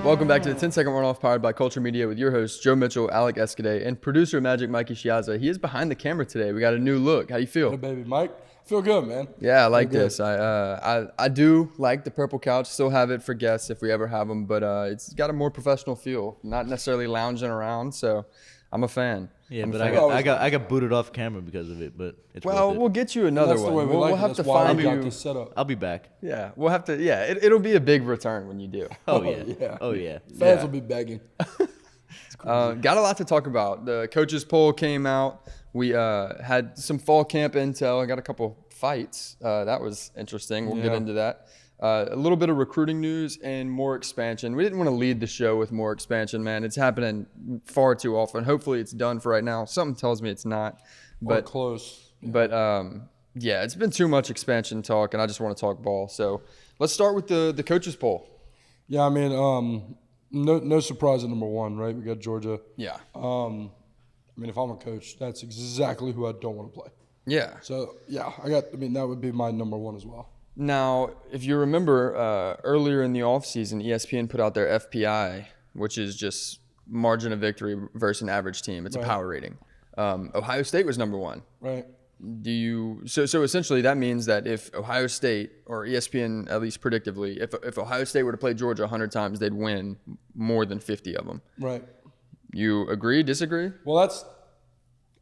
Welcome back to the 10-second Runoff powered by Culture Media with your hosts, Joe Mitchell, Alec Escade, and producer Magic Mikey Shiaza. He is behind the camera today. We got a new look. How you feel? Hey, baby, Mike. I feel good, man. Yeah, I like this. I do like the purple couch. Still have it for guests if we ever have them, but it's got a more professional feel. Not necessarily lounging around, so I'm a fan. Yeah, but I got booted off camera because of it, but it's Well, worth it. we'll get you another That's the way one. we like We'll it. have to That's why find we got you. this set up. I'll be back. Yeah, we'll have to. Yeah, it'll be a big return when you do. Oh yeah. yeah. Oh yeah. Fans will be begging. Got a lot to talk about. The coaches poll came out. We had some fall camp intel. I got a couple fights. That was interesting. We'll get into that. A little bit of recruiting news and more expansion. We didn't want to lead the show with more expansion, man. It's happening far too often. Hopefully it's done for right now. Something tells me it's not. But close. But yeah, it's been too much expansion talk, and I just want to talk ball. So let's start with the coaches poll. Yeah, I mean, no surprise at number one, right? We got Georgia. Yeah. I mean, if I'm a coach, that's exactly who I don't want to play. Yeah. So, yeah, that would be my number one as well. Now, if you remember, earlier in the offseason, ESPN put out their FPI, which is just margin of victory versus an average team. It's a power rating. Ohio State was number one. Right. So essentially that means that if Ohio State, or ESPN at least predictively, if Ohio State were to play Georgia 100 times, they'd win more than 50 of them. Right. You agree, disagree? Well, that's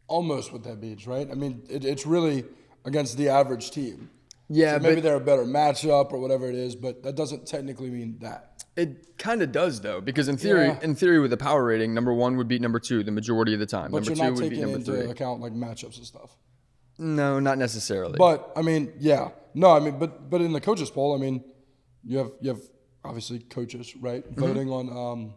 almost what that means, right? I mean, it's really against the average team. Yeah, so maybe they're a better matchup or whatever it is, but that doesn't technically mean that. It kind of does, though, because in theory, with the power rating, number one would beat number two the majority of the time. But number you're two not would beat taking number into three. account like matchups and stuff. No, not necessarily. But I mean, yeah, no, I mean, but in the coaches poll, I mean, you have obviously coaches, right, voting on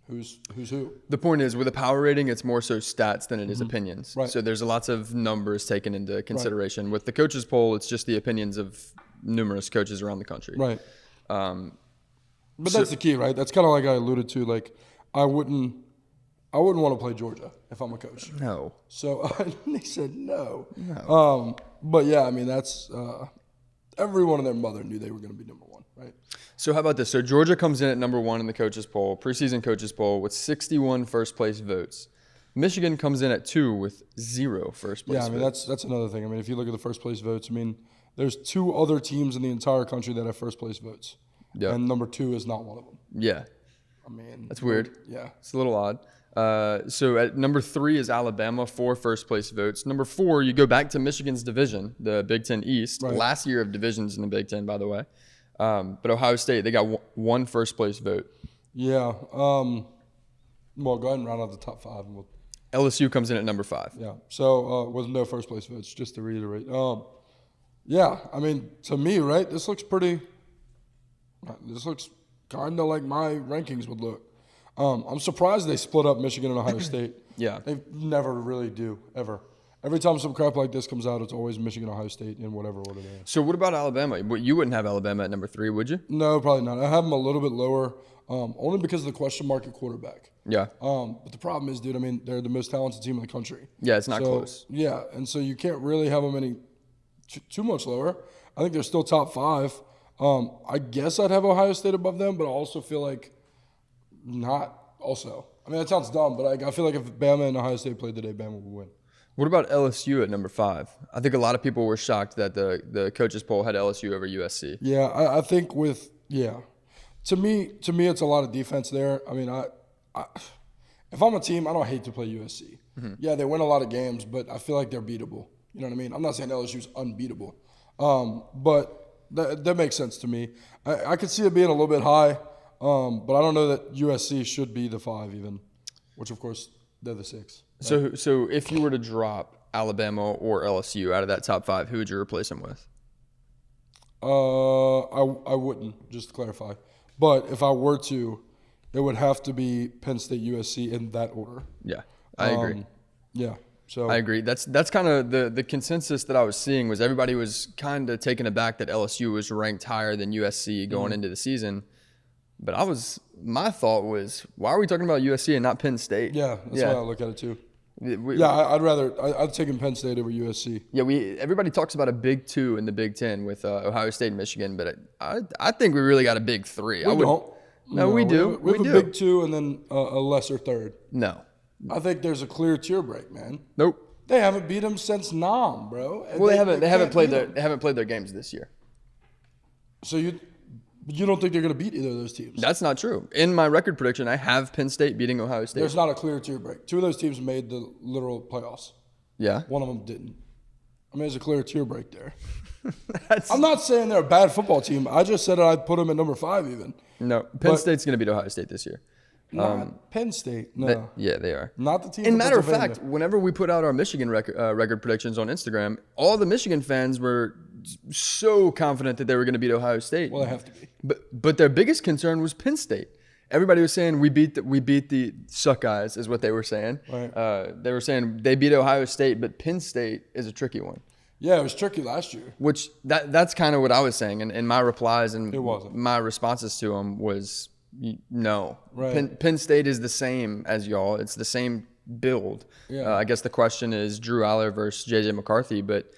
who's who. The point is, with a power rating, it's more so stats than it is opinions. Right. So there's lots of numbers taken into consideration. Right. With the coaches poll, it's just the opinions of numerous coaches around the country. Right. But that's the key, right? That's kind of like I alluded to. Like, I wouldn't want to play Georgia if I'm a coach. No. So they said no. But yeah, I mean, that's everyone and their mother knew they were going to be number one, right? So how about this? So Georgia comes in at number one in the coaches poll, preseason coaches poll, with 61 first place votes. Michigan comes in at 2 with 0 first place. Yeah, I mean votes. that's another thing. I mean, if you look at the first place votes, I mean, there's 2 other teams in the entire country that have first place votes. Yeah. And number 2 is not one of them. Yeah. I mean, That's weird. Yeah. It's a little odd. So at number 3 is Alabama, 4 first place votes. Number 4, you go back to Michigan's division, the Big Ten East. Right. Last year of divisions in the Big Ten, by the way. But Ohio State, they got one first place vote. Yeah. Well, go ahead and round out the top 5. And LSU comes in at number 5. yeah. So with no first place votes, just to reiterate. Yeah. I mean, to me, right, this looks kind of like my rankings would look. I'm surprised they split up Michigan and Ohio State. Yeah. They never really do, ever. Every time some crap like this comes out, it's always Michigan, Ohio State in whatever order they are. So what about Alabama? You wouldn't have Alabama at number 3, would you? No, probably not. I have them a little bit lower, only because of the question mark at quarterback. Yeah. But the problem is, dude, I mean, they're the most talented team in the country. Yeah, it's not close. Yeah, and so you can't really have them any too much lower. I think they're still top 5. I guess I'd have Ohio State above them, but I also feel like not also. I mean, that sounds dumb, but I feel like if Bama and Ohio State played today, Bama would win. What about LSU at number 5? I think a lot of people were shocked that the coaches poll had LSU over USC. Yeah, I think to me, it's a lot of defense there. I mean, if I'm a team, I don't hate to play USC. Mm-hmm. Yeah, they win a lot of games, but I feel like they're beatable. You know what I mean? I'm not saying LSU's unbeatable, but that makes sense to me. I could see it being a little bit high, but I don't know that USC should be the 5 even, which of course they're the 6. Right? So if you were to drop Alabama or LSU out of that top 5, who would you replace them with? I wouldn't, just to clarify. But if I were to, it would have to be Penn State, USC in that order. Yeah, I agree. Yeah. So I agree. That's kind of the consensus that I was seeing was everybody was kind of taken aback that LSU was ranked higher than USC going into the season. But my thought was, why are we talking about USC and not Penn State? Yeah, that's why I look at it too. I'd I'd take Penn State over USC. Yeah, everybody talks about a big 2 in the Big Ten with Ohio State and Michigan, but I think we really got a big 3. We don't. No, we do. We have a big two and then a lesser third. No. I think there's a clear tier break, man. Nope. They haven't beat them since Nam, bro. Well, they haven't played their games this year. So you don't think they're going to beat either of those teams? That's not true. In my record prediction, I have Penn State beating Ohio State. There's not a clear tier break. Two of those teams made the literal playoffs. Yeah. One of them didn't. I mean, there's a clear tier break there. I'm not saying they're a bad football team. I just said I'd put them at number 5 even. No, Penn State's going to beat Ohio State this year. Not Penn State. No. They are. Not the team. And matter of fact, whenever we put out our Michigan record predictions on Instagram, all the Michigan fans were so confident that they were going to beat Ohio State. Well, they have to be. But their biggest concern was Penn State. Everybody was saying we beat the suck guys is what they were saying. Right. They were saying they beat Ohio State, but Penn State is a tricky one. Yeah, it was tricky last year. Which that's kind of what I was saying, and my replies and it wasn't. My responses to them was no. Right. Penn State is the same as y'all. It's the same build. Yeah. I guess the question is Drew Aller versus JJ McCarthy, but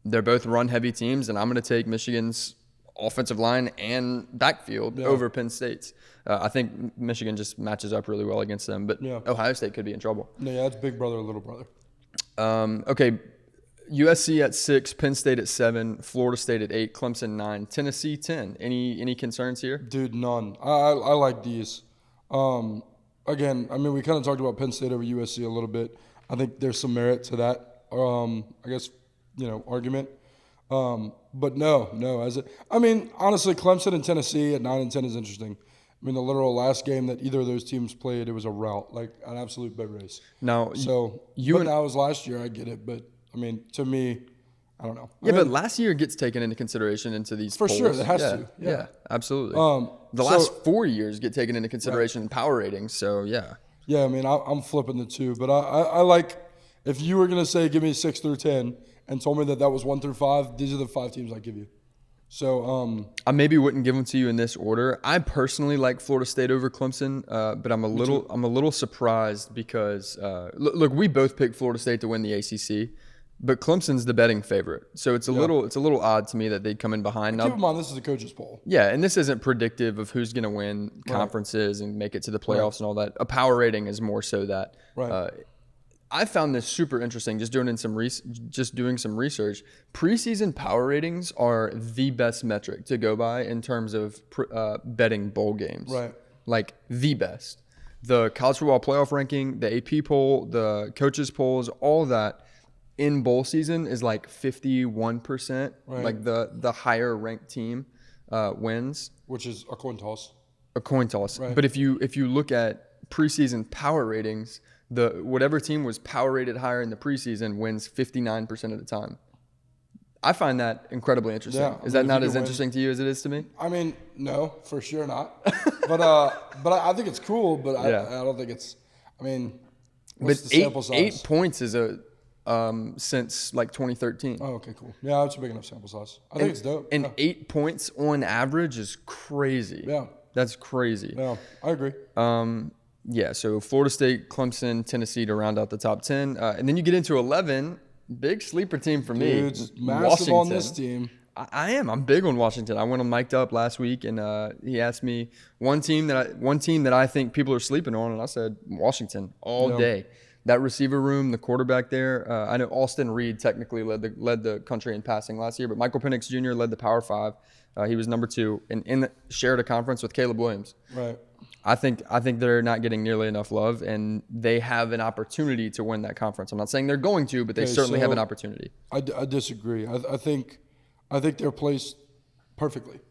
they're both run-heavy teams, and I'm going to take Michigan's offensive line and backfield over Penn State's. I think Michigan just matches up really well against them, but Ohio State could be in trouble. Yeah, it's big brother, little brother. Okay, USC at 6, Penn State at 7, Florida State at 8, Clemson 9, Tennessee 10. Any concerns here? Dude, none. I like these. Again, I mean, we kind of talked about Penn State over USC a little bit. I think there's some merit to that. I guess argument. But no. I mean, honestly, Clemson and Tennessee at 9 and 10 is interesting. I mean, the literal last game that either of those teams played, it was a rout, like an absolute bed race. Now, that was last year. I get it, but I mean, to me, I don't know. But last year gets taken into consideration into these polls. For sure, it has to. Yeah, absolutely. The last 4 years get taken into consideration in power ratings. So yeah. Yeah, I mean, I'm flipping the two, but I like if you were gonna say give me 6 through 10 and told me that was 1 through 5, these are the 5 teams I give you. So I maybe wouldn't give them to you in this order. I personally like Florida State over Clemson, but I'm a little surprised because look, we both picked Florida State to win the ACC, but Clemson's the betting favorite. So it's a little odd to me that they'd come in behind. Keep in mind this is a coach's poll. Yeah, and this isn't predictive of who's going to win conferences and make it to the playoffs and all that. A power rating is more so that. Right. I found this super interesting just doing some research. Preseason power ratings are the best metric to go by in terms of betting bowl games. Right. Like the best. The college football playoff ranking, the AP poll, the coaches polls, all that in bowl season is like 51%. Right. Like the higher ranked team wins. Which is a coin toss. A coin toss. Right. But if you look at preseason power ratings, whatever team was power rated higher in the preseason wins 59% of the time. I find that incredibly interesting. Yeah, is that not as interesting to you as it is to me? I mean, no, for sure not. but I think it's cool. But I don't think it's. I mean, what's the sample size? 8 points is since like 2013. Oh, okay, cool. Yeah, it's a big enough sample size. I think it's dope. And 8 points on average is crazy. Yeah, that's crazy. Yeah, I agree. Yeah, so Florida State, Clemson, Tennessee to round out the top 10. And then you get into 11, big sleeper team for me. Dude's massive on this team. I am. I'm big on Washington. I went on Mic'd Up last week, and he asked me one team that I think people are sleeping on, and I said Washington all day. That receiver room, the quarterback there. I know Austin Reed technically led the country in passing last year, but Michael Penix Jr. led the Power 5. He was number 2 and shared a conference with Caleb Williams. Right. I think they're not getting nearly enough love, and they have an opportunity to win that conference. I'm not saying they're going to, but they certainly have an opportunity. I disagree. I think they're placed perfectly.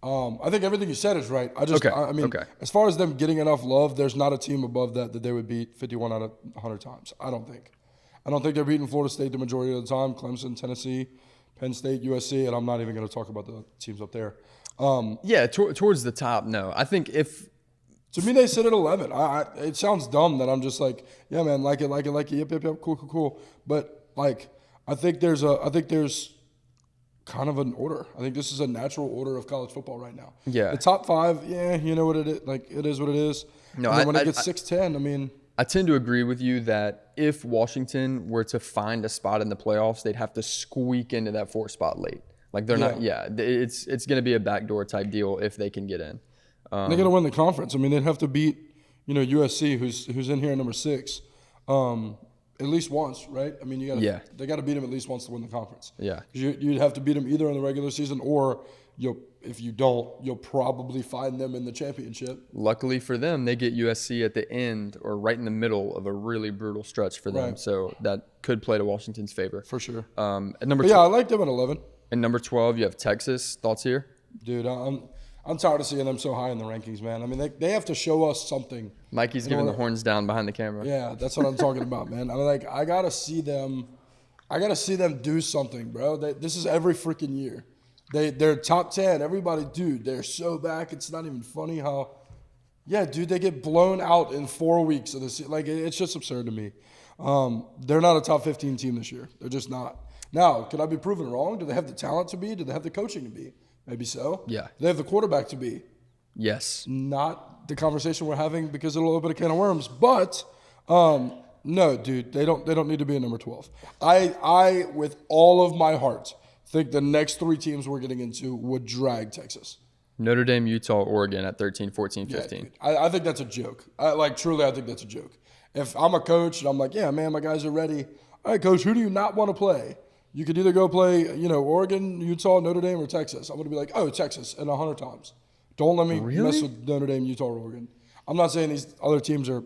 I think everything you said is right. I mean, as far as them getting enough love, there's not a team above that they would beat 51 out of 100 times. I don't think they're beating Florida State the majority of the time. Clemson, Tennessee, Penn State, USC, and I'm not even going to talk about the teams up there. Towards the top, no. I think if. To me, they sit at 11. It sounds dumb that I'm just like, yeah, man, like it, yep, cool. But like, I think there's kind of an order. I think this is a natural order of college football right now. Yeah. The top 5, you know what it is. Like, it is what it is. No, when it gets 6-10, I mean. I tend to agree with you that if Washington were to find a spot in the playoffs, they'd have to squeak into that 4th spot late. Like they're not. Yeah, it's going to be a backdoor type deal if they can get in. They got to win the conference. I mean, they'd have to beat, USC, who's in here at number 6, at least once, right? I mean, they got to beat them at least once to win the conference. Yeah. You'd have to beat them either in the regular season or if you don't, you'll probably find them in the championship. Luckily for them, they get USC at the end or right in the middle of a really brutal stretch for them. Right. So that could play to Washington's favor. For sure. At number I like them at 11. And number 12, you have Texas. Thoughts here? Dude, I'm tired of seeing them so high in the rankings, man. I mean, they have to show us something. Mikey's giving the horns down behind the camera. Yeah, that's what I'm talking about, man. I gotta see them. I gotta see them do something, bro. This is every freaking year. They're top 10. Everybody, dude, they're so back. It's not even funny how. Yeah, dude, they get blown out in 4 weeks of this. Like, it's just absurd to me. They're not a top 15 team this year. They're just not. Now, could I be proven wrong? Do they have the talent to be? Do they have the coaching to be? Maybe so. Yeah. Do they have the quarterback to be? Yes. Not the conversation we're having because it'll open a can of worms. But no, dude, they don't need to be a number 12. I with all of my heart think the next 3 teams we're getting into would drag Texas. Notre Dame, Utah, Oregon at 13, 14, 15. Yeah, I think that's a joke. Truly, I think that's a joke. If I'm a coach and I'm like, yeah, man, my guys are ready. All right, coach, who do you not want to play? You could either go play, Oregon, Utah, Notre Dame, or Texas. I'm going to be like, oh, Texas, and 100 times. Don't let me mess with Notre Dame, Utah, or Oregon. I'm not saying these other teams are,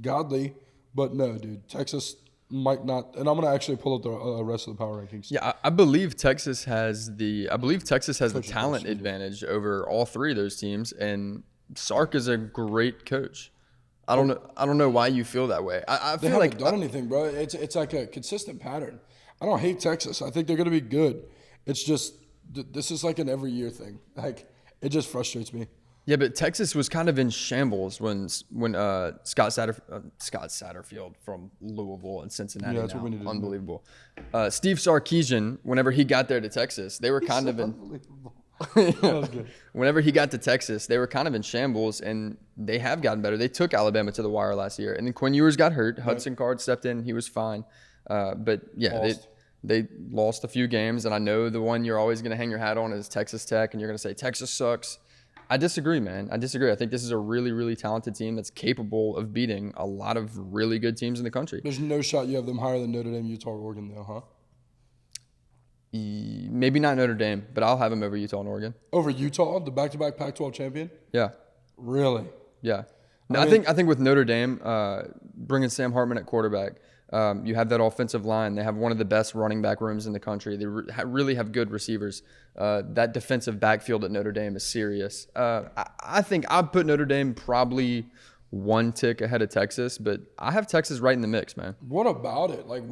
godly, but no, dude, Texas might not. And I'm going to actually pull up the rest of the power rankings. Yeah, I believe Texas has the talent advantage over all 3 of those teams, and Sark is a great coach. I don't know why you feel that way. I feel like done anything, bro. It's like a consistent pattern. I don't hate Texas. I think they're going to be good. It's just this is like an every year thing. Like, it just frustrates me. Yeah, but Texas was kind of in shambles when Scott Satterfield from Louisville and Cincinnati. Yeah, that's what we need to unbelievable. Steve Sarkisian, whenever he got there to Texas, they were kind of in. That was good. Whenever he got to Texas, they were kind of in shambles, and they have gotten better. They took Alabama to the wire last year, and then Quinn Ewers got hurt. Hudson Card stepped in; he was fine. But yeah, they lost a few games, and I know the one you're always going to hang your hat on is Texas Tech, and you're going to say Texas sucks. I disagree, man. I disagree. I think this is a really, really talented team that's capable of beating a lot of really good teams in the country. There's no shot you have them higher than Notre Dame, Utah, or Oregon, though, huh? Maybe not Notre Dame, but I'll have them over Utah and Oregon. Over Utah, the back-to-back Pac-12 champion? Yeah. Really? Yeah. No, I think with Notre Dame, bringing Sam Hartman at quarterback, you have that offensive line. They have one of the best running back rooms in the country. They really have good receivers. That defensive backfield at Notre Dame is serious. I think I'd put Notre Dame probably 1 tick ahead of Texas, but I have Texas right in the mix, man. What about it? Like,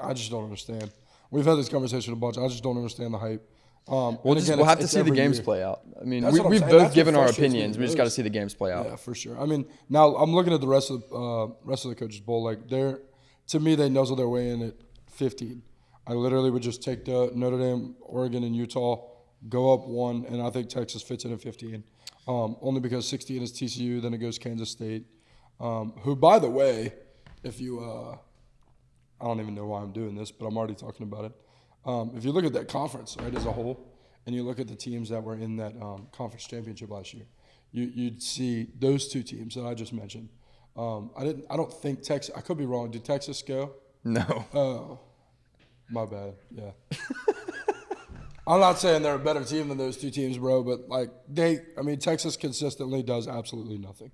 I just don't understand. We've had this conversation a bunch. I just don't understand the hype. We'll have to see the games play out. I mean, we've both given our opinions. We just got to see the games play out. Yeah, for sure. I mean, now I'm looking at the rest of the Coaches Bowl. Like, to me, they nuzzle their way in at 15. I literally would just take the Notre Dame, Oregon, and Utah, go up 1, and I think Texas fits in at 15. Only because 16 is TCU, then it goes Kansas State, who, by the way, if you I don't even know why I'm doing this, but I'm already talking about it. If you look at that conference, right, as a whole, and you look at the teams that were in that conference championship last year, you'd see those 2 teams that I just mentioned. I don't think Texas. I could be wrong. Did Texas go? No. Oh, my bad. Yeah. I'm not saying they're a better team than those 2 teams, bro, but Texas consistently does absolutely nothing.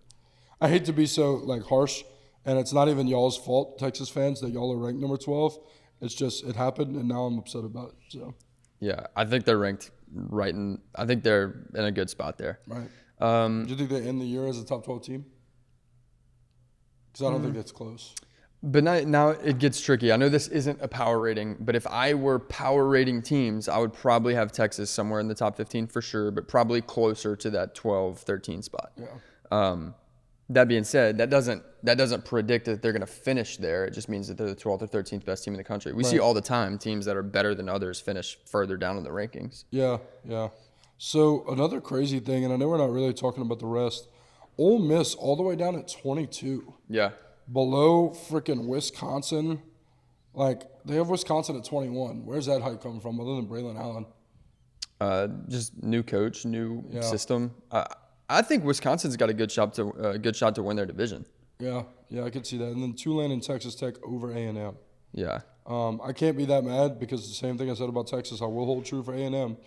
I hate to be so harsh. And it's not even y'all's fault, Texas fans, that y'all are ranked number 12. It's just it happened, and now I'm upset about it. So. Yeah, I think they're ranked right in. I think they're in a good spot there. Right. Do you think they end the year as a top 12 team? Because I don't think that's close. But now it gets tricky. I know this isn't a power rating, but if I were power rating teams, I would probably have Texas somewhere in the top 15 for sure, but probably closer to that 12, 13 spot. Yeah. That being said, that doesn't predict that they're going to finish there. It just means that they're the 12th or 13th best team in the country. We see all the time teams that are better than others finish further down in the rankings. Yeah, yeah. So another crazy thing, and I know we're not really talking about the rest, Ole Miss all the way down at 22. Yeah. Below freaking Wisconsin. Like, they have Wisconsin at 21. Where's that hype coming from other than Braylon Allen? Just new coach, new system. I think Wisconsin's got a good shot to win their division. Yeah, I could see that. And then Tulane and Texas Tech over A&M. Yeah. I can't be that mad because the same thing I said about Texas, I will hold true for A&M.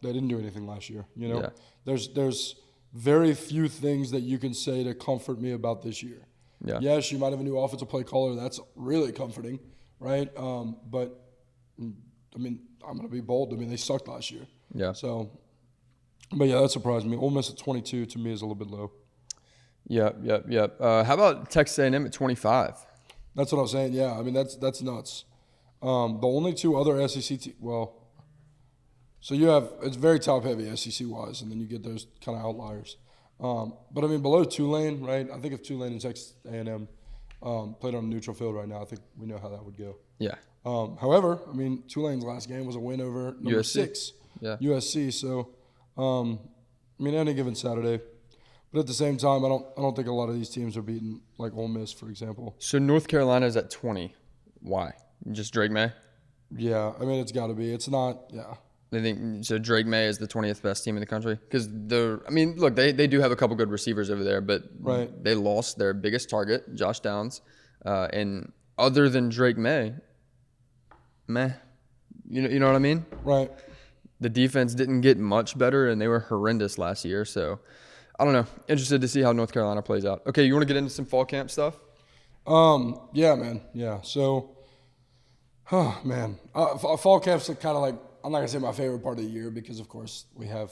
They didn't do anything last year. Yeah. There's very few things that you can say to comfort me about this year. Yeah. Yes, you might have a new offensive play caller. That's really comforting, right? But I mean, I'm gonna be bold. I mean, they sucked last year. Yeah. So, but yeah, that surprised me. Ole Miss at 22 to me is a little bit low. Yep. How about Texas A&M at 25? That's what I'm saying. Yeah, I mean that's nuts. The only two other SEC so you have it's very top heavy SEC wise, and then you get those kind of outliers. But I mean below Tulane, right? I think if Tulane and Texas A&M played on a neutral field right now, I think we know how that would go. Yeah. However, I mean Tulane's last game was a win over number USC. 6, Yeah. USC. So, I mean any given Saturday. But at the same time, I don't think a lot of these teams are beating like Ole Miss, for example. So North Carolina's at 20. Why? Just Drake May? Yeah, I mean it's got to be. It's not. Yeah. They think so. Drake May is the 20th best team in the country because look, they do have a couple good receivers over there, but right. They lost their biggest target, Josh Downs, and other than Drake May, you know what I mean? Right. The defense didn't get much better, and they were horrendous last year. So I don't know. Interested to see how North Carolina plays out. Okay, you want to get into some fall camp stuff? Yeah, man. Yeah. So, fall camp's kind of like. I'm not gonna say my favorite part of the year because, of course, we have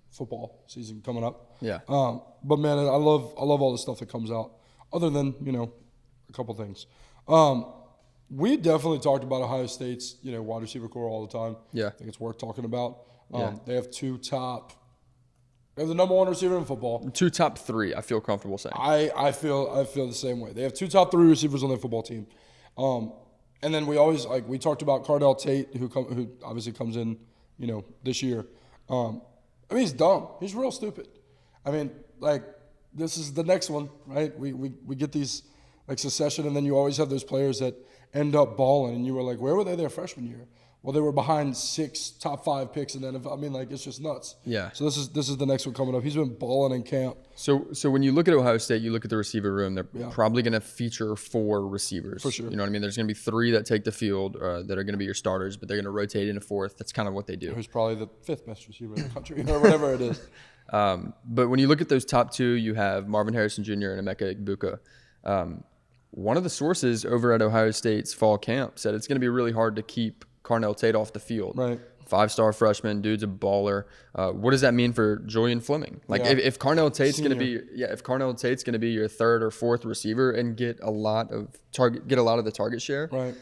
football season coming up. Yeah. But man, I love all the stuff that comes out. Other than a couple things. We definitely talked about Ohio State's wide receiver core all the time. Yeah. I think it's worth talking about. Yeah. They have They have the number one receiver in football. 2 top 3. I feel comfortable saying. I feel the same way. They have 2 top 3 receivers on their football team. And then we talked about Cardell Tate, who obviously comes in, this year. I mean, he's dumb. He's real stupid. I mean, this is the next one, right? We get these succession, and then you always have those players that end up balling, and you were like, where were they their freshman year? Well, they were behind 6 top 5 picks, and then it's just nuts. Yeah. So this is the next one coming up. He's been balling in camp. So when you look at Ohio State, you look at the receiver room. They're probably going to feature 4 receivers. For sure. You know what I mean? There's going to be 3 that take the field that are going to be your starters, but they're going to rotate in a 4th. That's kind of what they do. Who's probably the 5th best receiver in the country, or whatever it is. But when you look at those top 2, you have Marvin Harrison Jr. and Emeka Egbuka. One of the sources over at Ohio State's fall camp said it's going to be really hard to keep Carnell Tate off the field. Right. 5-star freshman, dude's a baller. What does that mean for Julian Fleming? If Carnell Tate's going to be your 3rd or 4th receiver and get a lot of the target share, right?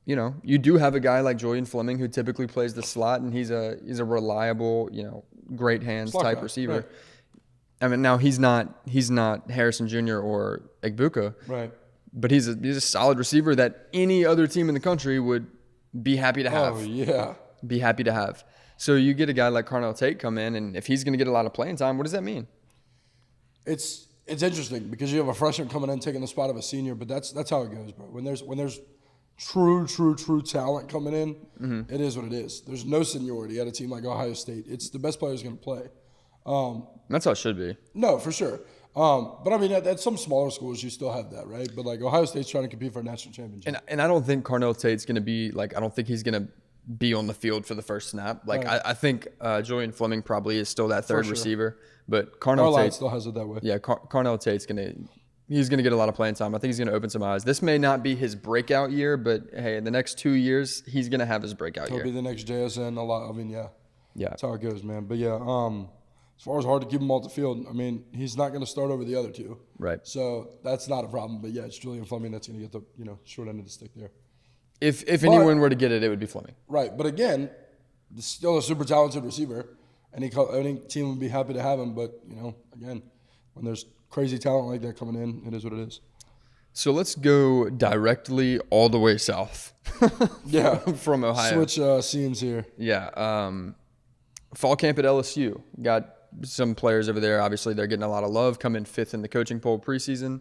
You do have a guy like Julian Fleming who typically plays the slot, and he's a reliable, great hands slot type guy, receiver. right. I mean, now he's not Harrison Jr. or Egbuka, right? But he's a solid receiver that any other team in the country would be happy to have. Oh, yeah. Be happy to have. So you get a guy like Carnell Tate come in, and if he's going to get a lot of playing time, what does that mean? It's interesting because you have a freshman coming in taking the spot of a senior, but that's how it goes, bro. When there's true talent coming in, It is what it is. There's no seniority at a team like Ohio State. It's the best players going to play. That's how it should be. No, for sure. But I mean, at some smaller schools, you still have that, right? But Ohio State's trying to compete for a national championship. And I don't think Carnell Tate's going to be I don't think he's going to be on the field for the first snap. Right. I think Julian Fleming probably is still that 3rd sure. receiver, but Carnell Tate still has it that way. Yeah, Carnell Tate's he's going to get a lot of playing time. I think he's going to open some eyes. This may not be his breakout year, but hey, in the next 2 years, he's going to have his breakout year. He'll be the next JSN. A lot. I mean, yeah. Yeah. That's how it goes, man. But yeah, as far as hard to keep him off the field, I mean, he's not going to start over the other 2. Right. So that's not a problem. But yeah, it's Julian Fleming that's going to get the short end of the stick there. If anyone were to get it, it would be Fleming. Right. But again, still a super talented receiver. Any team would be happy to have him. But again, when there's crazy talent like that coming in, it is what it is. So let's go directly all the way south. Yeah. From Ohio. Switch scenes here. Yeah. Fall camp at LSU. Got some players over there. Obviously, they're getting a lot of love. Come in 5th in the coaching poll preseason.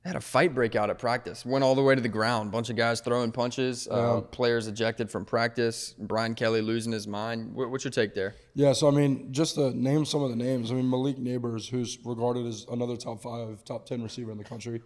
had a fight break out at practice. Went all the way to the ground. Bunch of guys throwing punches. Players ejected from practice. Brian Kelly losing his mind. What's your take there? Yeah, so, I mean, just to name some of the names, I mean, Malik Neighbors, who's regarded as another top 5, top 10 receiver in the country.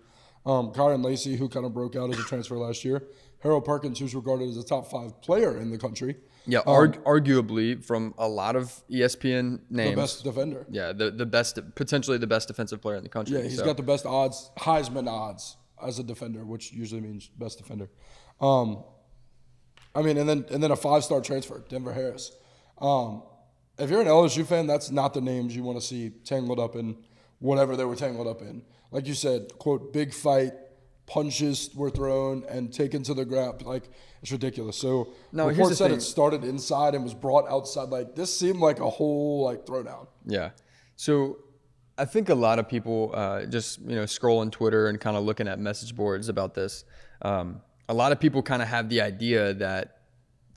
Kyron Lacey, who kind of broke out as a transfer last year. Harold Perkins, who's regarded as a top 5 player in the country. Yeah, arguably from a lot of ESPN names. The best defender. Yeah, the best, potentially the best defensive player in the country. Yeah, he's got the best odds, Heisman odds as a defender, which usually means best defender. I mean, and then a 5-star transfer, Denver Harris. If you're an LSU fan, that's not the names you want to see tangled up in whatever they were tangled up in. Like you said, quote, big fight, punches were thrown and taken to the ground. Like, it's ridiculous. So reports said it started inside and was brought outside. Like, this seemed like a whole, like, throwdown. Yeah. So I think a lot of people just, scrolling Twitter and kind of looking at message boards about this, a lot of people kind of have the idea that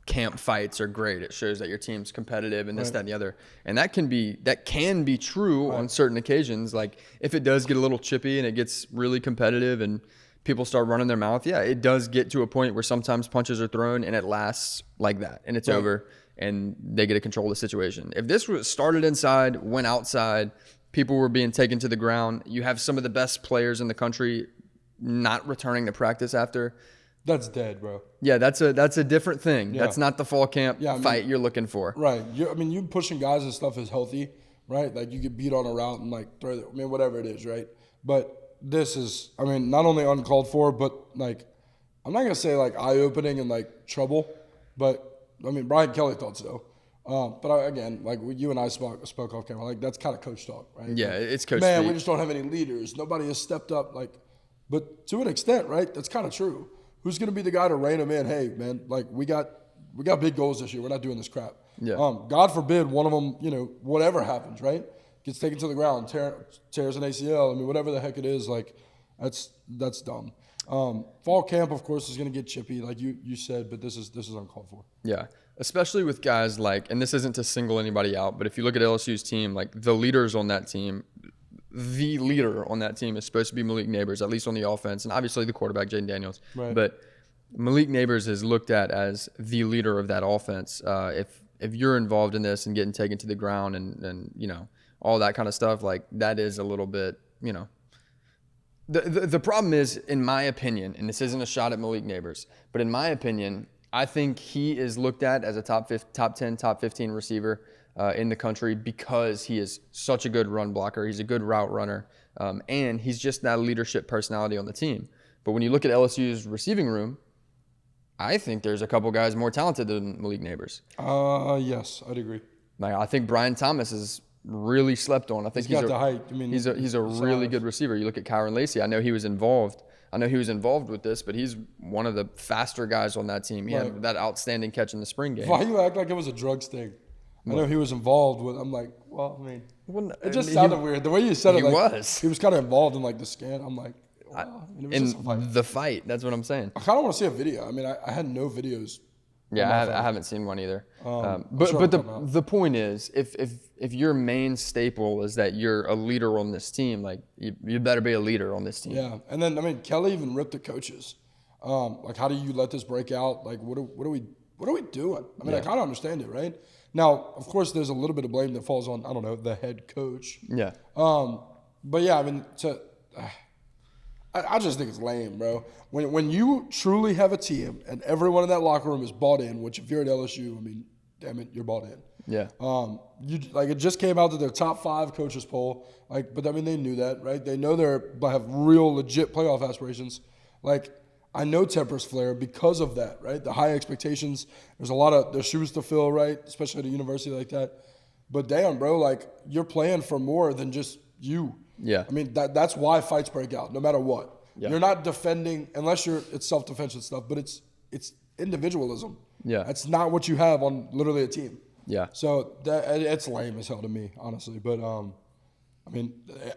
camp fights are great. It shows that your team's competitive and this, that, and the other. And that can be true on certain occasions. Like, if it does get a little chippy and it gets really competitive and people start running their mouth, yeah, it does get to a point where sometimes punches are thrown and it lasts like that and it's over and they get to control the situation. If this was started inside, went outside, people were being taken to the ground, you have some of the best players in the country not returning to practice after. That's dead, bro. Yeah, that's a different thing. Yeah. That's not the fall camp fight you're looking for. Right. You pushing guys and stuff is healthy, right? Like, you get beat on a route and, like, throw it. I mean, whatever it is, right? But this is, I mean, not only uncalled for, but, like, I'm not going to say, like, eye-opening and, like, trouble, but, I mean, Brian Kelly thought so. But, again, like, you and I spoke off camera, like, that's kind of coach talk, right? Yeah, like, it's coach Man, speak. We just don't have any leaders. Nobody has stepped up, like, but to an extent, right, that's kind of true. Who's going to be the guy to rein him in? Hey, man, like, we got big goals this year. We're not doing this crap. Yeah. God forbid one of them, whatever happens, right? Gets taken to the ground, tears an ACL. I mean, whatever the heck it is, like, that's dumb. Fall camp, of course, is going to get chippy, like you said, but this is uncalled for. Yeah, especially with guys like, and this isn't to single anybody out, but if you look at LSU's team, like, the leaders on that team, the leader on that team is supposed to be Malik Neighbors, at least on the offense, and obviously the quarterback, Jaden Daniels. Right. But Malik Neighbors is looked at as the leader of that offense. If you're involved in this and getting taken to the ground and all that kind of stuff, like, that is a little bit, The problem is, in my opinion, and this isn't a shot at Malik Neighbors, but in my opinion, I think he is looked at as a top 10, top 15 receiver in the country because he is such a good run blocker. He's a good route runner, and he's just that leadership personality on the team. But when you look at LSU's receiving room, I think there's a couple guys more talented than Malik Neighbors. Yes, I'd agree. Like, I think Brian Thomas is really slept on. I think he's got the height. I mean, he's a really good receiver. You look at Kyron Lacey. I know he was involved with this, but he's one of the faster guys on that team. He had that outstanding catch in the spring game. Why you act like it was a drugs thing? I know he was involved with. I'm like, well, I mean, it just sounded weird. The way you said it, like, he was kind of involved in, like, the scan. I'm like, wow. In the fight. That's what I'm saying. I kind of want to see a video. I mean, I had no videos. Yeah, I haven't seen one either. But the point is, if your main staple is that you're a leader on this team, like, you better be a leader on this team. Yeah, and then, I mean, Kelly even ripped the coaches. Like, how do you let this break out? Like, what are we doing? I mean, I kind of understand it, right? Now, of course, there's a little bit of blame that falls on, I don't know, the head coach. Yeah. But yeah, I mean, I just think it's lame, bro. When you truly have a team and everyone in that locker room is bought in, which if you're at LSU, I mean, damn it, you're bought in. Yeah. It just came out to their top 5 coaches poll. Like, but I mean, they knew that, right? They know they have real legit playoff aspirations. Like, I know tempers flare because of that, right? The high expectations. There's shoes to fill, right? Especially at a university like that. But damn, bro, like, you're playing for more than just you. Yeah. I mean, that's why fights break out, no matter what. Yeah. You're not defending, unless it's self-defense and stuff, but it's individualism. Yeah. That's not what you have on literally a team. Yeah. So it's lame as hell to me, honestly. But, I mean,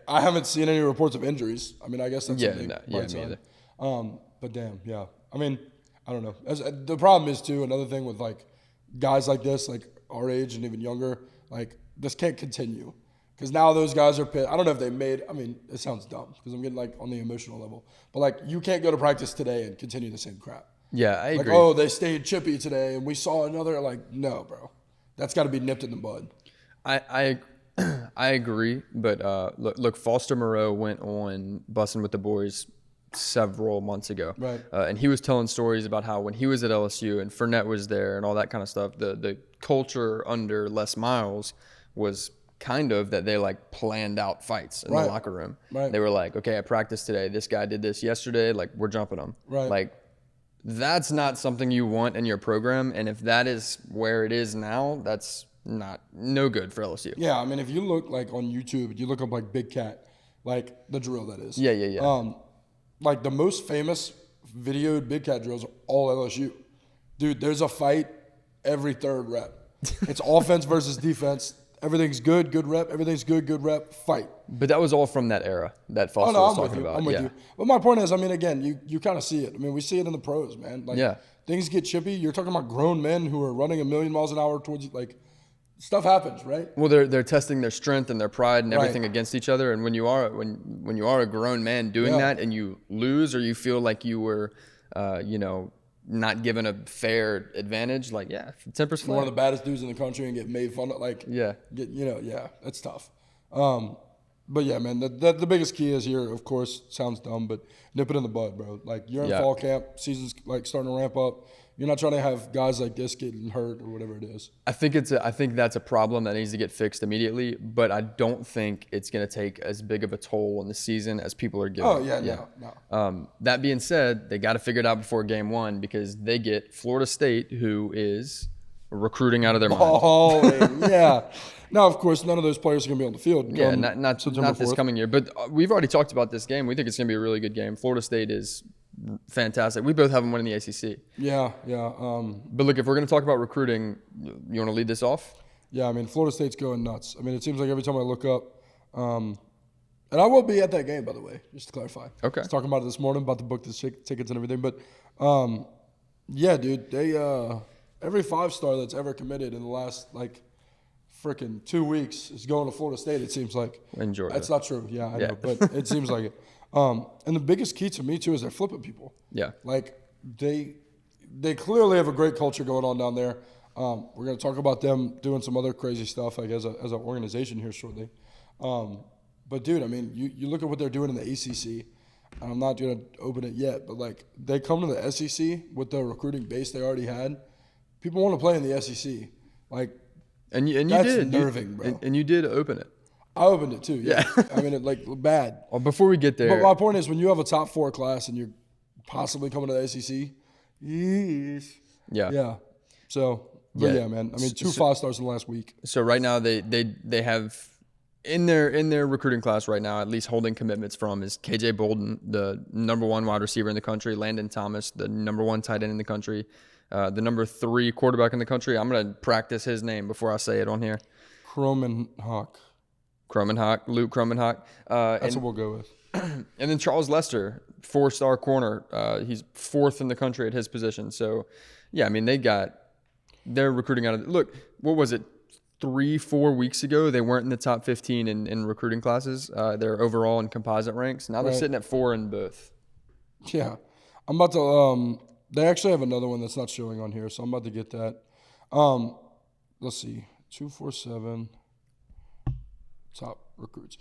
I haven't seen any reports of injuries. I mean, I guess that's something. Me either. But damn, yeah. I mean, I don't know. The problem is, too, another thing with, like, guys like this, like our age and even younger, like, this can't continue. Because now those guys are pissed. I don't know if they made. I mean, it sounds dumb because I'm getting like on the emotional level. But like, you can't go to practice today and continue the same crap. Yeah, I agree. Like, oh, they stayed chippy today, and we saw another. Like, no, bro, that's got to be nipped in the bud. I agree, but look, Foster Moreau went on Bussin' with the Boys several months ago, right? And he was telling stories about how when he was at LSU and Fournette was there and all that kind of stuff, the culture under Les Miles was kind of that they like planned out fights in the locker room. Right. They were like, okay, at practice today, this guy did this yesterday, like we're jumping him. Right. Like, that's not something you want in your program, and if that is where it is now, that's no good for LSU. Yeah, I mean, if you look like on YouTube, you look up like Big Cat, like the drill that is. Yeah. Like the most famous videoed Big Cat drills are all LSU. Dude, there's a fight every third rep. It's offense versus defense. Everything's good rep. Everything's good rep, fight. But that was all from that era that Foster was talking about. I'm with you. But my point is, I mean, again, you kind of see it. I mean, we see it in the pros, man. Like, things get chippy. You're talking about grown men who are running 1,000,000 miles an hour towards you. Like, stuff happens, right? Well, they're testing their strength and their pride and everything against each other. And when you are a grown man doing that and you lose or you feel like you were, not given a fair advantage, like tempers fly. One of the baddest dudes in the country and get made fun of, like that's tough. But yeah, man, the biggest key is here, of course, sounds dumb, but nip it in the bud, bro. Like, you're in fall camp, season's like starting to ramp up. You're not trying to have guys like this getting hurt or whatever it is. I think that's a problem that needs to get fixed immediately, but I don't think it's going to take as big of a toll on the season as people are giving. Oh, no. That being said, they got to figure it out before game one because they get Florida State, who is recruiting out of their mind. Oh, yeah. Now, of course, none of those players are going to be on the field. Yeah, not this coming year. But we've already talked about this game. We think it's going to be a really good game. Florida State is fantastic. We both have them winning the ACC. Yeah. But look, if we're going to talk about recruiting, you want to lead this off? Yeah, I mean, Florida State's going nuts. I mean, it seems like every time I look up, and I will be at that game, by the way, just to clarify. Okay. I was talking about it this morning, about to book the tickets and everything. But, yeah, dude, they every 5-star that's ever committed in the last, like, freaking 2 weeks is going to Florida State, it seems like. In Georgia. That's not true. Yeah, I know, but it seems like it. And the biggest key to me, too, is they're flipping people. Yeah. Like, they clearly have a great culture going on down there. We're going to talk about them doing some other crazy stuff, like, as an organization here shortly. But, dude, I mean, you look at what they're doing in the ACC, and I'm not going to open it yet, but, like, they come to the SEC with the recruiting base they already had. People want to play in the SEC. Like, and you that's did. Nerving, bro. And you did open it. I opened it too, yeah. I mean, it, like, bad. Well, before we get there. But my point is, when you have a top 4 class and you're possibly coming to the SEC, yeah. So, but yeah, man. I mean, 2 5-stars in the last week. So right now they have in their recruiting class right now, at least holding commitments from is KJ Bolden, the number 1 wide receiver in the country, Landon Thomas, the number 1 tight end in the country, the number 3 quarterback in the country. I'm gonna practice his name before I say it on here. Luke Cromenhock. That's what we'll go with. And then Charles Lester, 4-star corner. He's 4th in the country at his position. So, yeah, I mean, they're recruiting out of – look, what was it, 3-4 weeks ago? They weren't in the top 15 in recruiting classes. They're overall in composite ranks. Now they're sitting at 4 in both. Yeah. I'm about to they actually have another one that's not showing on here, so I'm about to get that. Let's see. 247 top recruits.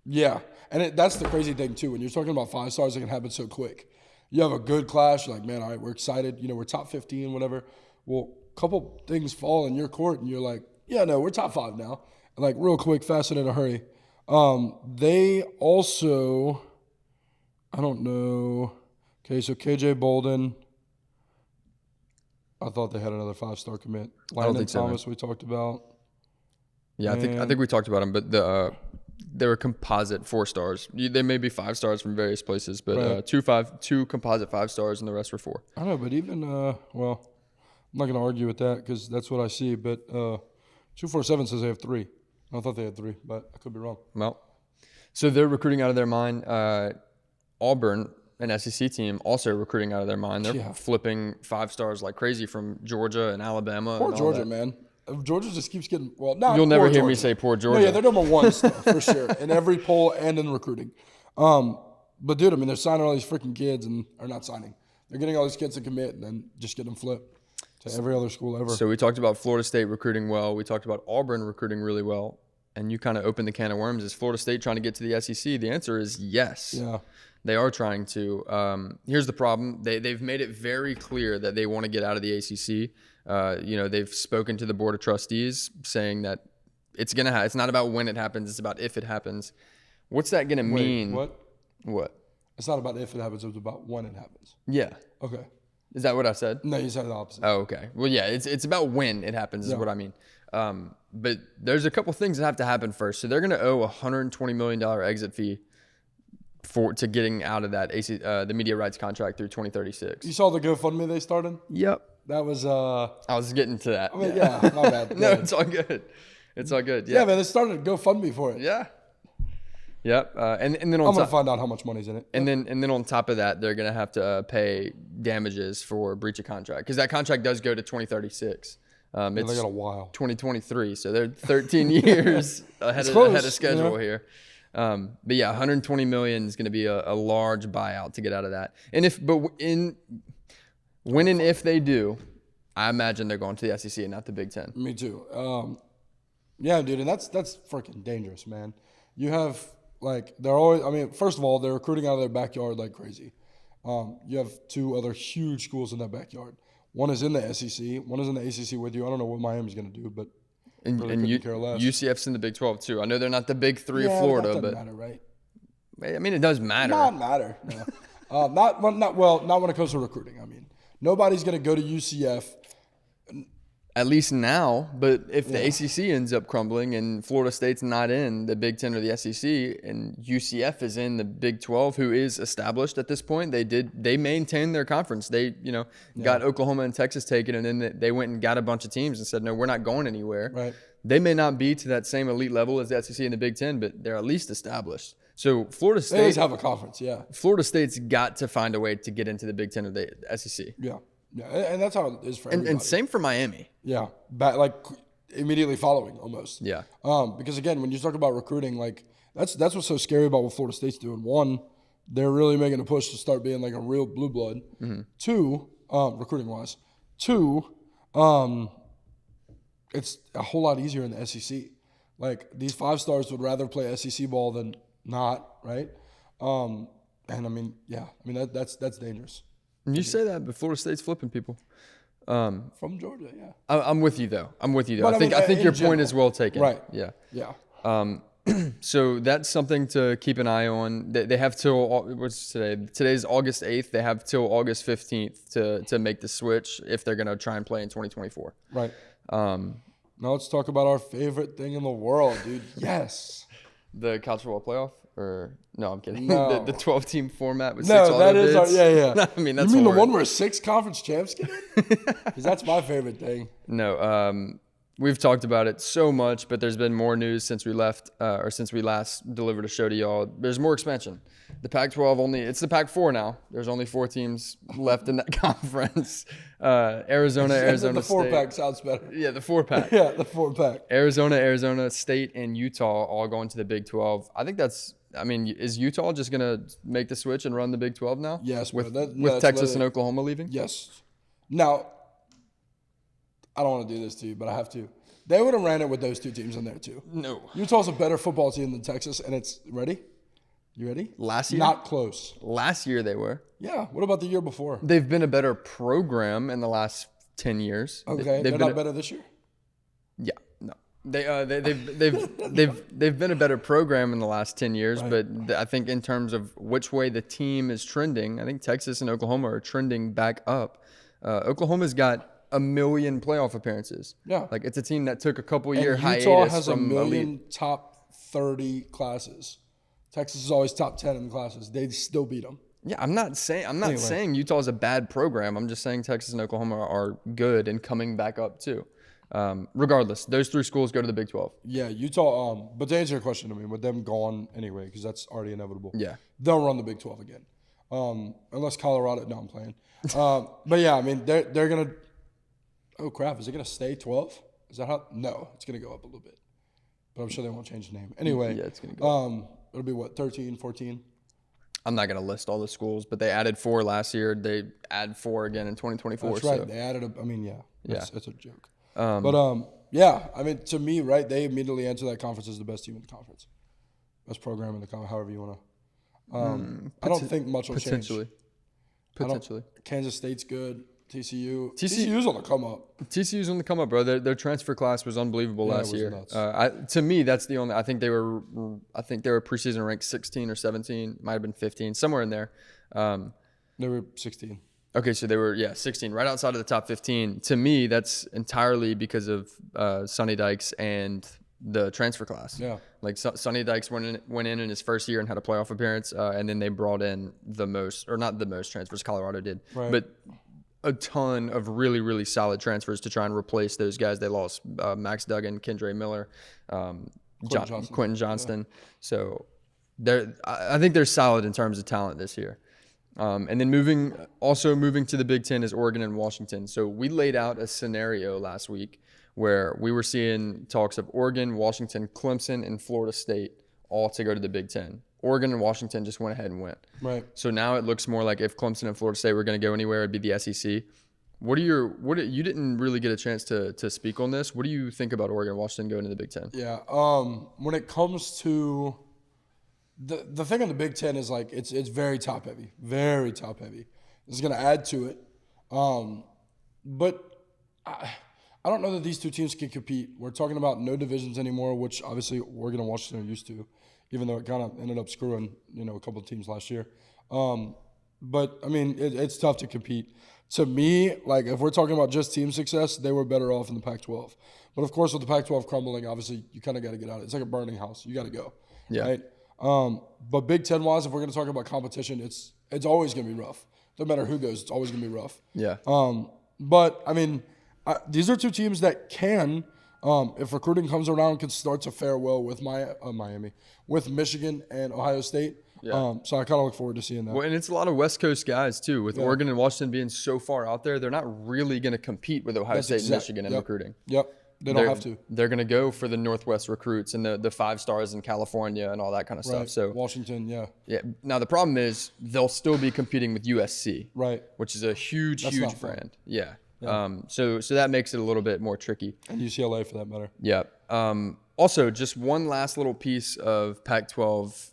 Yeah, and that's the crazy thing too. When you're talking about 5-stars, it can happen so quick. You have a good class, you're like, man, all right, we're excited. You know, we're top 15, whatever. Well, a couple things fall in your court, and you're like, yeah, no, we're top 5 now. And like real quick, fast and in a hurry. They also, I don't know. Okay, so KJ Bolden. I thought they had another 5-star commit. Landon Thomas, we talked about. Yeah, I think we talked about them, but they were composite 4-stars. They may be 5-stars from various places, but 2 composite 5-stars, and the rest were 4. I don't know, but even well, I'm not going to argue with that because that's what I see. But 247 says they have 3. I thought they had 3, but I could be wrong. Well, so they're recruiting out of their mind. Auburn, an SEC team, also recruiting out of their mind. They're flipping 5-stars like crazy from Georgia and Alabama. Poor Georgia, man. Georgia just keeps getting not. You'll never poor hear me Georgia. say poor Georgia. No, yeah, they're number one still, for sure in every poll and in recruiting. But dude, I mean, they're signing all these freaking kids or not signing. They're getting all these kids to commit and then just get them flipped to every other school ever. So we talked about Florida State recruiting well. We talked about Auburn recruiting really well. And you kind of opened the can of worms. Is Florida State trying to get to the SEC? The answer is yes. Yeah. They are trying to. Here's the problem. They've made it very clear that they want to get out of the ACC. They've spoken to the Board of Trustees saying that it's not about when it happens. It's about if it happens. What's that going to mean? What? It's not about if it happens. It's about when it happens. Yeah. Okay. Is that what I said? No, you said the opposite. Oh, okay. Well, yeah, it's about when it happens is what I mean. But there's a couple things that have to happen first. So they're going to owe a $120 million exit fee to getting out of that the media rights contract through 2036. You saw the GoFundMe they started? Yep. That was I was getting to that. I mean, yeah, my bad. No, it's all good. It's all good. Yeah, man, they started a GoFundMe for it. Yeah. Yep. And then I'm gonna find out how much money's in it. And then on top of that, they're gonna have to pay damages for breach of contract because that contract does go to 2036. It's they got a while. 2023, so they're 13 years ahead of schedule here. But yeah, 120 million is going to be a large buyout to get out of that. And when and if they do, I imagine they're going to the SEC and not the Big Ten. Me too. Yeah, dude, and that's freaking dangerous, man. You have they're always. I mean, first of all, they're recruiting out of their backyard like crazy. You have two other huge schools in that backyard. One is in the SEC. One is in the ACC with you. I don't know what Miami's going to do, but really care less. UCF's in the Big 12 too. I know they're not the Big Three of Florida, but that doesn't matter, right? I mean, it does matter. Not matter. No. Not when it comes to recruiting. I mean, nobody's going to go to UCF. At least now, but if the ACC ends up crumbling and Florida State's not in the Big Ten or the SEC and UCF is in the Big 12, who is established at this point, they maintained their conference. They got Oklahoma and Texas taken, and then they went and got a bunch of teams and said, no, we're not going anywhere. Right. They may not be to that same elite level as the SEC and the Big Ten, but they're at least established. So Florida State, they always have a conference. Yeah. Florida State's got to find a way to get into the Big Ten or the SEC. Yeah. Yeah, and that's how it is for everybody. And same for Miami. Yeah, immediately following almost. Yeah. Because again, when you talk about recruiting, that's what's so scary about what Florida State's doing. One, they're really making a push to start being like a real blue blood. Mm-hmm. Two, recruiting wise. Two, it's a whole lot easier in the SEC. These 5-stars would rather play SEC ball than not, right? And I mean, that's dangerous. You say that, but Florida State's flipping people. From Georgia, yeah. I'm with you though. But I think your general. point is well taken. Right. Yeah. Yeah. So that's something to keep an eye on. They have till what's today? Today's August 8th. They have till August 15th to make the switch if they're gonna try and play in 2024. Right. Now let's talk about our favorite thing in the world, dude. Yes. The college football playoff. Or no, I'm kidding. No. The 12-team format with 6 No, that is bids. yeah. I mean, that's you mean the one where 6 conference champs get in? Because that's my favorite thing. No, we've talked about it so much, but there's been more news since we left or since we last delivered a show to y'all. There's more expansion. The Pac-12 it's the Pac-4 now. There's only 4 teams left in that conference. Arizona The State. 4-pack sounds better. Yeah, the 4-pack. Yeah, the 4-pack. Arizona State, and Utah all going to the Big 12. I think is Utah just going to make the switch and run the Big 12 now? Yes. With Texas and Oklahoma leaving? Yes. Now, I don't want to do this to you, but I have to. They would have ran it with those 2 teams in there too. No. Utah's a better football team than Texas, and it's ready? You ready? Last year? Not close. Last year they were. Yeah. What about the year before? They've been a better program in the last 10 years. Okay. They're not better this year? Yeah. No. They've been a better program in the last 10 years, right. But I think in terms of which way the team is trending, I think Texas and Oklahoma are trending back up. Oklahoma's got 1 million playoff appearances. Yeah. It's a team that took a couple year hiatus. Utah has from 1 million elite. top 30 classes. Texas is always top 10 in the classes. They still beat them. Yeah, I'm not saying Utah is a bad program. I'm just saying Texas and Oklahoma are good and coming back up too. Regardless, those 3 schools go to the Big 12. Yeah, Utah. But to answer your question, with them gone anyway, because that's already inevitable. Yeah, they'll run the Big 12 again, unless Colorado. No, I'm playing. But yeah, they're gonna. Oh crap! Is it gonna stay 12? Is that how? No, it's going to go up a little bit. But I'm sure they won't change the name. Anyway. Yeah, it's going to go up. It'll be what, 13, 14? I'm not going to list all the schools, but they added 4 last year. They add 4 again in 2024. That's right. So. They added It's a joke. Yeah, I mean, to me, right, they immediately enter that conference as the best team in the conference. Best program in the conference, however you want to. I don't think much will change. Potentially. Kansas State's good. TCU's on the come up. TCU's on the come up, bro. Their transfer class was unbelievable last year. Nuts. To me, that's the only. I think they were preseason ranked 16 or 17, might have been 15, somewhere in there. They were 16. Okay, so they were 16, right outside of the top 15. To me, that's entirely because of Sonny Dykes and the transfer class. Yeah, like Sonny Dykes went in his first year and had a playoff appearance, and then they brought in not the most transfers. Colorado did, right. But a ton of really, really solid transfers to try and replace those guys they lost. Max Duggan, Kendre Miller, Quentin Johnston. Yeah. So I think they're solid in terms of talent this year. And then moving to the Big Ten is Oregon and Washington. So we laid out a scenario last week where we were seeing talks of Oregon, Washington, Clemson, and Florida State all to go to the Big Ten. Oregon and Washington just went ahead and went. Right. So now it looks more like if Clemson and Florida State were going to go anywhere, it'd be the SEC. You didn't really get a chance to speak on this. What do you think about Oregon and Washington going to the Big Ten? Yeah. When it comes to the thing on the Big Ten is like it's very top heavy, very top heavy. This is going to add to it, but I don't know that these two teams can compete. We're talking about no divisions anymore, which obviously Oregon and Washington are used to, even though it kind of ended up screwing a couple of teams last year. But I mean, it's tough to compete. To me, like if we're talking about just team success, they were better off in the Pac-12. But of course, with the Pac-12 crumbling, obviously you kind of got to get out. It's like a burning house. You got to go. Yeah. Right. But Big Ten wise, if we're going to talk about competition, it's always going to be rough. No matter who goes, it's always going to be rough. Yeah. But I mean, these are two teams that can, if recruiting comes around, can start to fare well with Miami, with Michigan and Ohio State. Yeah. So I kind of look forward to seeing that. Well, and it's a lot of West Coast guys too. With Oregon and Washington being so far out there, they're not really going to compete with Ohio State and Michigan in recruiting. Yep. They don't have to. They're going to go for the Northwest recruits and the 5 stars in California and all that kind of stuff. So Washington, yeah. Now the problem is they'll still be competing with USC, right? Which is a huge brand. Yeah. Yeah. So that makes it a little bit more tricky. And UCLA for that matter. Yeah. Also, just one last little piece of Pac-12,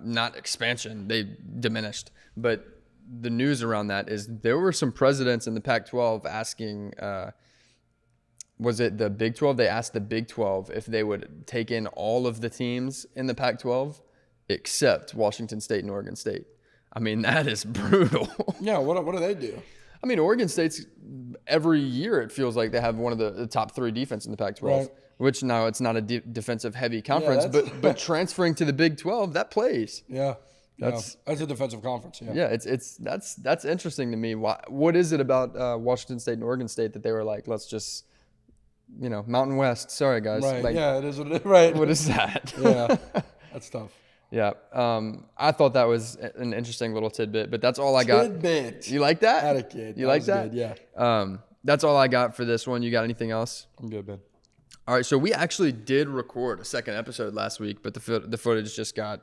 not expansion, they diminished, but the news around that is there were some presidents in the Pac-12 asking, was it the Big 12? They asked the Big 12 if they would take in all of the teams in the Pac-12 except Washington State and Oregon State. I mean, that is brutal. Yeah, what do they do? I mean, Oregon State's every year it feels like they have one of the top 3 defense in the Pac-12, right. Which now it's not a defensive heavy conference, but transferring to the Big 12 that plays. Yeah, that's a defensive conference. Yeah, that's interesting to me. What is it about Washington State and Oregon State that they were like, let's just Mountain West? Sorry guys. Right. Like, yeah, it is what it is. Right. What is that? Yeah, that's tough. Yeah, I thought that was an interesting little tidbit, but that's all I got. Tidbit. You like that? Had a kid. You like that? Good, yeah. That's all I got for this one. You got anything else? I'm good, man. All right, so we actually did record a second episode last week, but the footage just got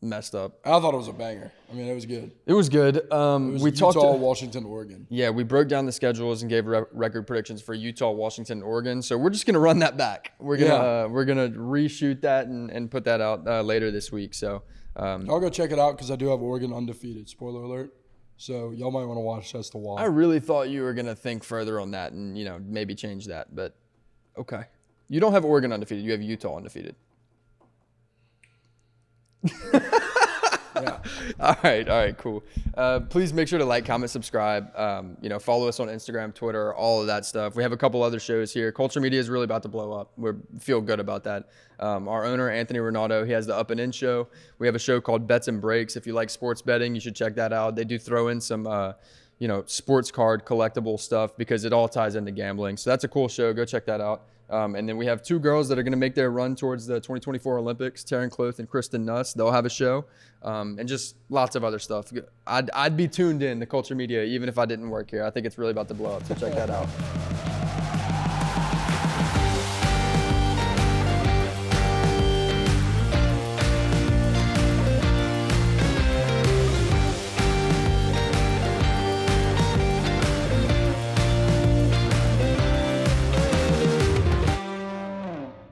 messed up. I thought it was a banger. I mean, it was good. It was good. It was we Utah, talked Washington, Oregon. Yeah, we broke down the schedules and gave record predictions for Utah, Washington, and Oregon. So we're just gonna run that back. We're gonna reshoot that and put that out later this week. So I'll go check it out because I do have Oregon undefeated. Spoiler alert. So y'all might want to watch as to why. I really thought you were gonna think further on that and maybe change that, but okay. You don't have Oregon undefeated. You have Utah undefeated. Yeah. All right, cool. Please make sure to like, comment, subscribe. Follow us on Instagram, Twitter, all of that stuff. We have a couple other shows here. Culture Media is really about to blow up. We feel good about that. Our owner, Anthony Ronaldo, he has the Up and In show. We have a show called Bets and Breaks. If you like sports betting, you should check that out. They do throw in some, sports card collectible stuff because it all ties into gambling. So that's a cool show. Go check that out. And then we have 2 girls that are going to make their run towards the 2024 Olympics, Taryn Cloth and Kristen Nuss. They'll have a show and just lots of other stuff. I'd be tuned in to Culture Media even if I didn't work here. I think it's really about to blow up, so check that out.